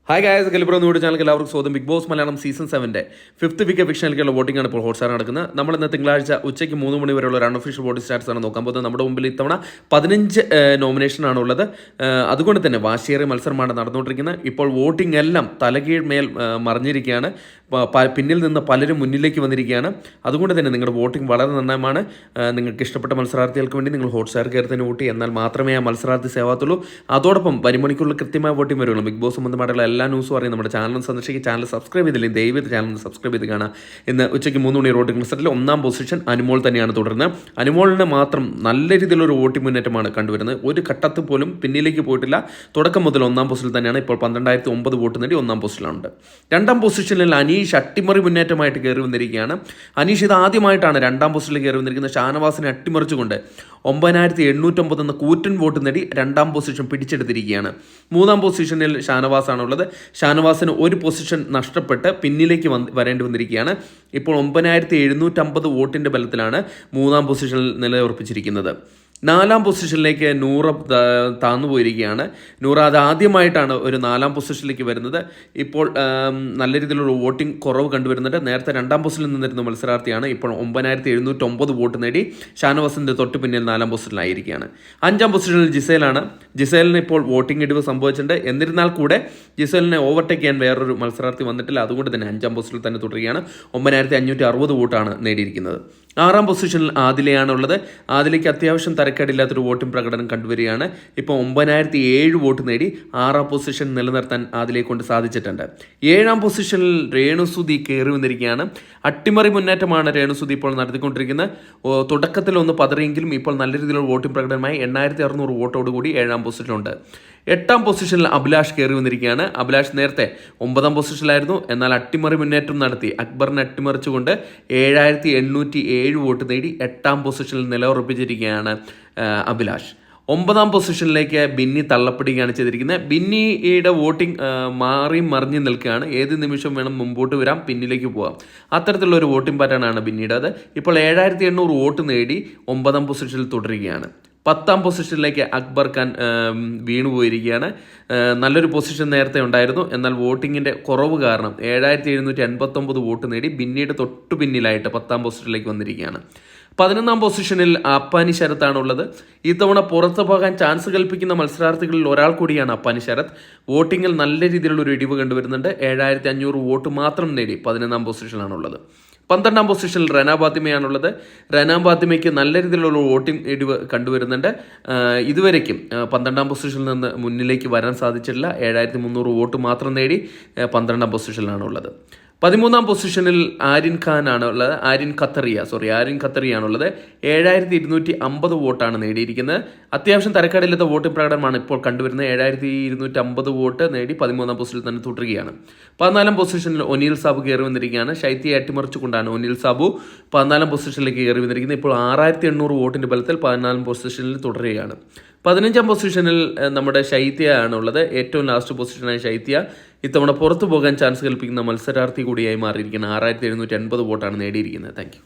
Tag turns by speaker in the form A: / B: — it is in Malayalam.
A: ഹായ് ഗായ്സ്, കലിബ്രോ ന്യൂഡ് ചാനൽ എല്ലാവർക്കും സ്വാഗതം. Bigg Boss Malayalam season 7 5th week എവിക്ഷനിലേക്കുള്ള വോട്ടിംഗ് ആണ് ഇപ്പോൾ ഹോട്ട്സ്റ്റാർ നടക്കുന്നത്. നമ്മൾ ഇന്ന് തിങ്കളാഴ്ച ഉച്ചയ്ക്ക് 3 മണി വരെയുള്ള ഒരു അൺഒഫീഷ്യൽ വോട്ടിംഗ് സ്റ്റാറ്റസ് ആണ് നോക്കാൻ പോകുന്നത്. നമ്മുടെ മുമ്പിൽ ഇത്തവണ 15 നോമിനേഷനാണ് ഉള്ളത്. അതുകൊണ്ട് തന്നെ വാശിയേറിയ മത്സരമാണ് നടന്നുകൊണ്ടിരിക്കുന്നത്. ഇപ്പോൾ വോട്ടിംഗ് എല്ലാം തലകീഴ് മേൽ മറിഞ്ഞിരിക്കുകയാണ്. പിന്നിൽ നിന്ന് പലരും മുന്നിലേക്ക് വന്നിരിക്കുകയാണ്. അതുകൊണ്ട് തന്നെ നിങ്ങളുടെ വോട്ടിംഗ് വളരെ നന്നാണ്. നിങ്ങൾക്ക് ഇഷ്ടപ്പെട്ട മത്സരാർത്ഥികൾക്ക് വേണ്ടി നിങ്ങൾ ഹോട്ട്സ്റ്റാർ കയറി തന്നെ വോട്ട് എന്നാൽ മാത്രമേ ആ മത്സരാർത്ഥി സേവാത്തുള്ളൂ. അതോടൊപ്പം വരുമണിക്കുള്ള കൃത്യമായ വോട്ടിംഗ് വരുള്ളൂ. ബിഗ് ബോസ് സംബന്ധമായിട്ടുള്ള എല്ലാ ന്യൂസും അറിയാം. നമ്മുടെ ചാനൽ സന്ദർശിക്കുക. ചാനൽ സബ്സ്ക്രൈബ് ചെയ്തില്ലെങ്കിൽ ദയവേത് ചാനൽ സബ്സ്ക്രൈബ് ചെയ്ത് കാണാം. ഇന്ന് ഉച്ചയ്ക്ക് 3 മണി വോട്ടിംഗ് റിസൾട്ടിൽ 1ാം പൊസിഷൻ അനുമോൾ തന്നെയാണ് തുടരുന്നത്. അനുമോളിന് മാത്രം നല്ല രീതിയിലൊരു വോട്ടിംഗ് മുന്നേറ്റമാണ് കണ്ടുവരുന്നത്. ഒരു ഘട്ടത്തിൽ പോലും പിന്നിലേക്ക് പോയിട്ടില്ല. തുടക്കം മുതൽ 1ാം പൊസിഷനിൽ തന്നെയാണ്. ഇപ്പോൾ 12,009 വോട്ട് നേടി 1ാം പൊസിഷനിലുണ്ട്. 2ാം പൊസിഷനിൽ അനീഷ് അട്ടിമറി മുന്നേറ്റമായിട്ട് കയറി വന്നിരിക്കുകയാണ്. അനീഷ് ഇത് ആദ്യമായിട്ടാണ് 2ാം പൊസിഷനിൽ കയറി വന്നിരിക്കുന്നത്. ഷാനവാസിനെ അട്ടിമറിച്ചുകൊണ്ട് 9,809 എന്ന കൂറ്റൻ വോട്ട് നേടി 2ാം പൊസിഷൻ പിടിച്ചെടുത്തിരിക്കുകയാണ്. 3ാം പൊസിഷനിൽ ഷാനവാസാണുള്ളത്. ഷാനവാസിന് ഒരു പൊസിഷൻ നഷ്ടപ്പെട്ട് പിന്നിലേക്ക് വരേണ്ടി വന്നിരിക്കുകയാണ്. ഇപ്പോൾ 9,750 വോട്ടിൻ്റെ ബലത്തിലാണ് 3ാം പൊസിഷനിൽ നിലയുറപ്പിച്ചിരിക്കുന്നത്. 4ാം പൊസിഷനിലേക്ക് നൂറ താന്നു പോയിരിക്കുകയാണ്. നൂറ അത് ആദ്യമായിട്ടാണ് ഒരു 4ാം പൊസിഷനിലേക്ക് വരുന്നത്. ഇപ്പോൾ നല്ല രീതിയിലുള്ള വോട്ടിംഗ് കുറവ് കണ്ടുവരുന്നുണ്ട്. നേരത്തെ 2ാം പൊസിഷനിൽ നിന്നിരുന്ന മത്സരാർത്ഥിയാണ്. ഇപ്പോൾ 9,709 വോട്ട് നേടി ഷാനവാസിൻ്റെ തൊട്ട് പിന്നിൽ 4ാം പൊസിഷനിലായിരിക്കുകയാണ്. 5ാം പൊസിഷനിൽ ജിസേലാണ്. ജിസേലിന് ഇപ്പോൾ വോട്ടിംഗ് ഇടിവ് സംഭവിച്ചിട്ടുണ്ട്. എന്നിരുന്നാൽ കൂടെ ജിസേലിനെ ഓവർടേക്ക് ചെയ്യാൻ വേറൊരു മത്സരാർത്ഥി വന്നിട്ടില്ല. അതുകൊണ്ട് തന്നെ 5ാം പൊസിഷനിൽ തന്നെ തുടരുകയാണ്. 9,560 വോട്ടാണ് നേടിയിരിക്കുന്നത്. 6ാം പൊസിഷനിൽ ആദിലയാണുള്ളത്. ആദിലയ്ക്ക് അത്യാവശ്യം തരക്കേടില്ലാത്തൊരു വോട്ടിംഗ് പ്രകടനം കണ്ടുവരികയാണ്. ഇപ്പോൾ 9,007 വോട്ട് നേടി 6ാം പൊസിഷൻ നിലനിർത്താൻ ആദിലയെ കൊണ്ട് സാധിച്ചിട്ടുണ്ട്. 7ാം പൊസിഷനിൽ രേണുസുതി കയറി വന്നിരിക്കുകയാണ്. അട്ടിമറി മുന്നേറ്റമാണ് രേണുസുതി ഇപ്പോൾ നടത്തിക്കൊണ്ടിരിക്കുന്നത്. തുടക്കത്തിൽ ഒന്ന് പതറിയെങ്കിലും ഇപ്പോൾ നല്ല രീതിയിലുള്ള വോട്ടിംഗ് പ്രകടനമായി 8,600 വോട്ടോടുകൂടി 7ാം പൊസിഷനിലുണ്ട്. 8ാം പൊസിഷനിൽ അഭിലാഷ് കയറി വന്നിരിക്കുകയാണ്. അഭിലാഷ് നേരത്തെ 9ാം പൊസിഷനിലായിരുന്നു. എന്നാൽ അട്ടിമറി മുന്നേറ്റം നടത്തി അക്ബറിനെ അട്ടിമറിച്ചുകൊണ്ട് 7,807 വോട്ട് നേടി 8ാം പൊസിഷനിൽ നിലയുറപ്പിച്ചിരിക്കുകയാണ് അഭിലാഷ്. 9ാം പൊസിഷനിലേക്ക് ബിന്നി തള്ളപ്പെടുകയാണ് ചെയ്തിരിക്കുന്നത്. ബിന്നിയുടെ വോട്ടിംഗ് മറിഞ്ഞ് നിൽക്കുകയാണ്. ഏത് നിമിഷം വേണം മുമ്പോട്ട് വരാം, പിന്നിലേക്ക് പോകാം. അത്തരത്തിലുള്ള ഒരു വോട്ടിംഗ് പാറ്റേണാണ് ബിന്നിയുടേത്. ഇപ്പോൾ 7,800 വോട്ട് നേടി 9ാം പൊസിഷനിൽ തുടരുകയാണ്. 10ാം പൊസിഷനിലേക്ക് അക്ബർ ഖാൻ വീണുപോയിരിക്കുകയാണ്. നല്ലൊരു പൊസിഷൻ നേരത്തെ ഉണ്ടായിരുന്നു. എന്നാൽ വോട്ടിങ്ങിൻ്റെ കുറവ് കാരണം 7,789 വോട്ട് നേടി ബിന്നിയുടെ തൊട്ടു പിന്നിലായിട്ട് 10ാം പൊസിഷനിലേക്ക് വന്നിരിക്കുകയാണ്. 11ാം പൊസിഷനിൽ അപ്പാനി ശരത്താണുള്ളത്. ഇത്തവണ പുറത്തു പോകാൻ ചാൻസ് കൽപ്പിക്കുന്ന മത്സരാർത്ഥികളിൽ ഒരാൾ കൂടിയാണ് അപ്പാനി ശരത്ത്. വോട്ടിങ്ങിൽ നല്ല രീതിയിലുള്ള ഒരു ഇടിവ് കണ്ടുവരുന്നുണ്ട്. 7,500 വോട്ട് മാത്രം നേടി 11ാം പൊസിഷനിലാണുള്ളത്. 12ാം പൊസിഷനിൽ റന ഫാത്തിമയാണുള്ളത്. റന ഫാത്തിമയ്ക്ക് നല്ല രീതിയിലുള്ള വോട്ടിംഗ് ഇടിവ് കണ്ടുവരുന്നുണ്ട്. ഇതുവരയ്ക്കും 12ാം പൊസിഷനിൽ നിന്ന് മുന്നിലേക്ക് വരാൻ സാധിച്ചിട്ടില്ല. 7,300 വോട്ട് മാത്രം നേടി 12ാം പൊസിഷനിലാണുള്ളത്. 13ാം പൊസിഷനിൽ ആര്യൻ ഖത്തറിയാണുള്ളത്. 7,250 വോട്ടാണ് നേടിയിരിക്കുന്നത്. അത്യാവശ്യം തരക്കേടില്ലാത്ത വോട്ടിംഗ് പ്രകടനമാണ് ഇപ്പോൾ കണ്ടുവരുന്നത്. 7,250 വോട്ട് നേടി 13ാം പൊസിഷനിൽ തന്നെ തുടരുകയാണ്. 14ാം പൊസിഷനിൽ ഒനീൽ സാബു കയറി വന്നിരിക്കുകയാണ്. ശൈത്യയെ അട്ടിമറിച്ചുകൊണ്ടാണ് ഒനീൽ സാബു 14ാം പൊസിഷനിലേക്ക് കയറി വന്നിരിക്കുന്നത്. ഇപ്പോൾ 6,800 വോട്ടിൻ്റെ ബലത്തിൽ 14ാം പൊസിഷനിൽ തുടരുകയാണ്. 15ാം പൊസിഷനിൽ നമ്മുടെ ശൈത്യ ആണുള്ളത്. ഏറ്റവും ലാസ്റ്റ് പൊസിഷനായ ശൈത്യ ഇത്തവണ പുറത്തു പോകാൻ ചാൻസ് കൽപ്പിക്കുന്ന മത്സരാർത്ഥി കൂടിയായി മാറിയിരിക്കുന്നത്. 6,780 വോട്ടാണ് നേടിയിരിക്കുന്നത്. Thank U.